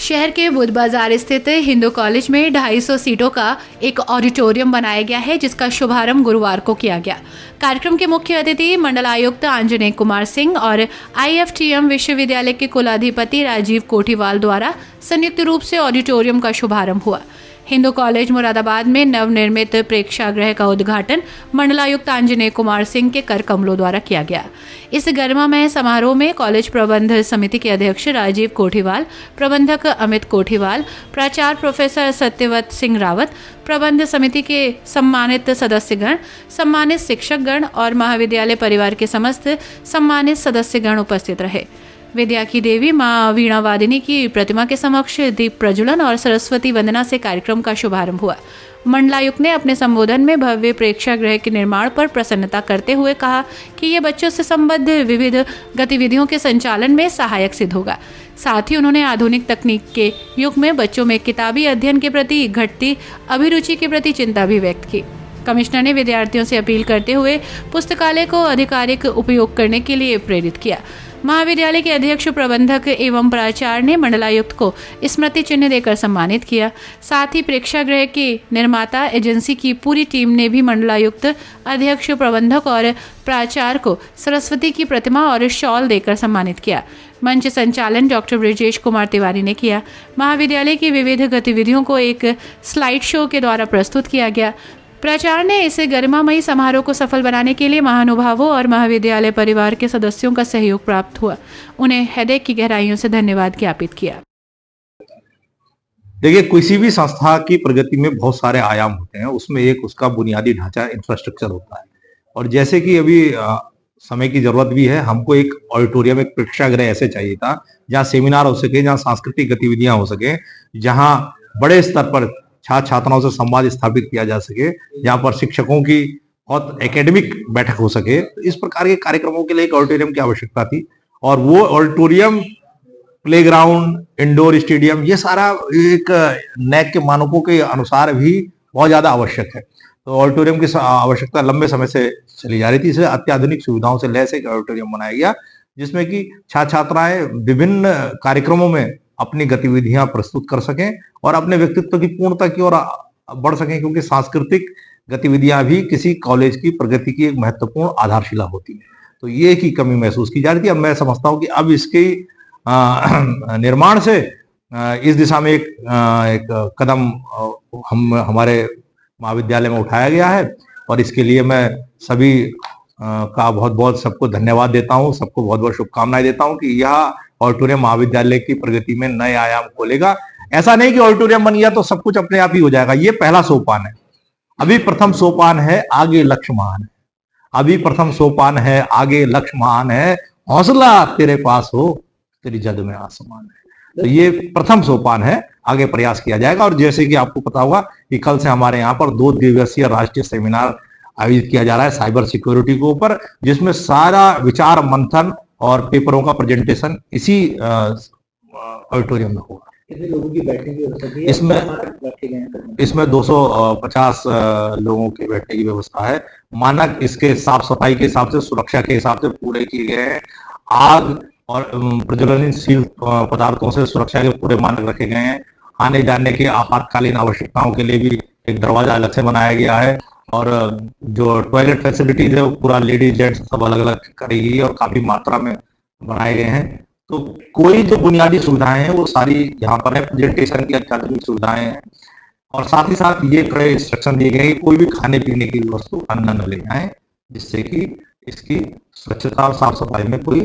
शहर के बुध बाजार स्थित हिंदू कॉलेज में 250 सीटों का एक ऑडिटोरियम बनाया गया है, जिसका शुभारंभ गुरुवार को किया गया। कार्यक्रम के मुख्य अतिथि मंडलायुक्त आंजनेय कुमार सिंह और IFTM विश्वविद्यालय के कुलाधिपति राजीव कोठीवाल द्वारा संयुक्त रूप से ऑडिटोरियम का शुभारंभ हुआ। हिंदू कॉलेज मुरादाबाद में नवनिर्मित प्रेक्षागृह का उद्घाटन मंडलायुक्त आंजनेय कुमार सिंह के कर कमलों द्वारा किया गया। इस गरिमामय समारोह में कॉलेज प्रबंध समिति के अध्यक्ष राजीव कोठीवाल, प्रबंधक अमित कोठीवाल, प्राचार्य प्रोफेसर सत्यव्रत सिंह रावत, प्रबंध समिति के सम्मानित सदस्यगण, सम्मानित शिक्षकगण और महाविद्यालय परिवार के समस्त सम्मानित सदस्यगण उपस्थित रहे। विद्या की देवी मां वीणा वादिनी की प्रतिमा के समक्ष दीप प्रज्वलन और सरस्वती वंदना से कार्यक्रम का शुभारंभ हुआ। मंडलायुक्त ने अपने संबोधन में भव्य प्रेक्षागृह के निर्माण पर प्रसन्नता करते हुए कहा कि ये बच्चों से संबद्ध विविध गतिविधियों के संचालन में सहायक सिद्ध होगा। साथ ही उन्होंने आधुनिक तकनीक के युग में बच्चों में किताबी अध्ययन के प्रति घटती अभिरुचि के प्रति चिंता भी व्यक्त की। कमिश्नर ने विद्यार्थियों से अपील करते हुए पुस्तकालय को आधिकारिक उपयोग करने के लिए प्रेरित किया। महाविद्यालय के अध्यक्ष, प्रबंधक एवं प्राचार्य ने मंडलायुक्त को स्मृति चिन्ह देकर सम्मानित किया। साथ ही प्रेक्षागृह की निर्माता एजेंसी की पूरी टीम ने भी मंडलायुक्त, अध्यक्ष, प्रबंधक और प्राचार्य को सरस्वती की प्रतिमा और शॉल देकर सम्मानित किया। मंच संचालन डॉक्टर ब्रिजेश कुमार तिवारी ने किया। महाविद्यालय की विविध गतिविधियों को एक स्लाइड शो के द्वारा प्रस्तुत किया गया। प्राचार्य ने इस गरिमामयी समारोह को सफल बनाने के लिए महानुभावों और महाविद्यालय परिवार के सदस्यों का सहयोग प्राप्त हुआ। उन्हें हृदय की गहराइयों से धन्यवाद ज्ञापित किया। देखिए, किसी भी संस्था की प्रगति में बहुत सारे आयाम होते हैं। उसमें एक उसका बुनियादी ढांचा, इंफ्रास्ट्रक्चर होता है। और जैसे कि अभी समय की जरूरत भी है, हमको एक ऑडिटोरियम, एक प्रेक्षागृह ऐसे चाहिए था जहाँ सेमिनार हो सके, जहाँ सांस्कृतिक गतिविधियां हो सके, जहाँ बड़े स्तर पर छात्र छात्राओं से संवाद स्थापित किया जा सके, जहां पर शिक्षकों की बहुत एकेडमिक बैठक हो सके। तो इस प्रकार के कार्यक्रमों के लिए एक ऑडिटोरियम की आवश्यकता थी। और वो ऑडिटोरियम, प्लेग्राउंड, इंडोर स्टेडियम, ये सारा एक NAAC के मानकों के अनुसार भी बहुत ज्यादा आवश्यक है। तो ऑडिटोरियम की आवश्यकता लंबे समय से चली जा रही थी। इसे अत्याधुनिक सुविधाओं से लैस एक ऑडिटोरियम बनाया गया, जिसमें कि छात्र छात्राएं विभिन्न कार्यक्रमों में अपनी गतिविधियां प्रस्तुत कर सकें और अपने व्यक्तित्व की पूर्णता की ओर बढ़ सकें, क्योंकि सांस्कृतिक गतिविधियां भी किसी कॉलेज की प्रगति की एक महत्वपूर्ण आधारशिला होती है। तो ये की कमी महसूस की जा रही थी। अब मैं समझता हूं कि अब इसके निर्माण से इस दिशा में एक कदम हमारे महाविद्यालय में उठाया गया है। और इसके लिए मैं सभी का बहुत बहुत सबको धन्यवाद देता हूं, सबको बहुत बहुत शुभकामनाएं देता हूं कि यह ऑडिटोरियम महाविद्यालय की प्रगति में नए आयाम खोलेगा। ऐसा नहीं कि ऑडिटोरियम बन गया तो सब कुछ अपने आप ही हो जाएगा। ये पहला सोपान है। अभी प्रथम सोपान है, आगे लक्ष्य महान है। अभी प्रथम सोपान है, आगे लक्ष्य महान है। हौसला तेरे पास हो, तेरी जद में आसमान है। तो ये प्रथम सोपान है, आगे प्रयास किया जाएगा। और जैसे कि आपको पता होगा कि कल से हमारे यहाँ पर 2 दिवसीय राष्ट्रीय सेमिनार आयोजित किया जा रहा है साइबर सिक्योरिटी के ऊपर, जिसमें सारा विचार मंथन और पेपरों का प्रेजेंटेशन इसी ऑडिटोरियम में होगा। कितने लोगों की बैठने की व्यवस्था है? इसमें 250 लोगों की बैठने की व्यवस्था है। मानक इसके साफ सफाई के हिसाब से, सुरक्षा के हिसाब से पूरे किए गए हैं। आग और प्रज्वलनशील पदार्थों से सुरक्षा के पूरे मानक रखे गए हैं। आने जाने की आपातकालीन आवश्यकताओं के लिए भी एक दरवाजा अलग से बनाया गया है। और जो टॉयलेट फैसिलिटीज है वो पूरा लेडीज जेंट्स सब अलग अलग करेगी और काफी मात्रा में बनाए गए हैं। तो कोई जो बुनियादी सुविधाएं हैं वो सारी यहाँ पर है। प्रेजेंटेशन की अत्याधुनिक सुविधाएं हैं। और साथ ही साथ ये कड़े इंस्ट्रक्शन दिए गए कि कोई भी खाने पीने की वस्तु अन्न न ले जाएं, जिससे कि इसकी स्वच्छता और साफ सफाई में कोई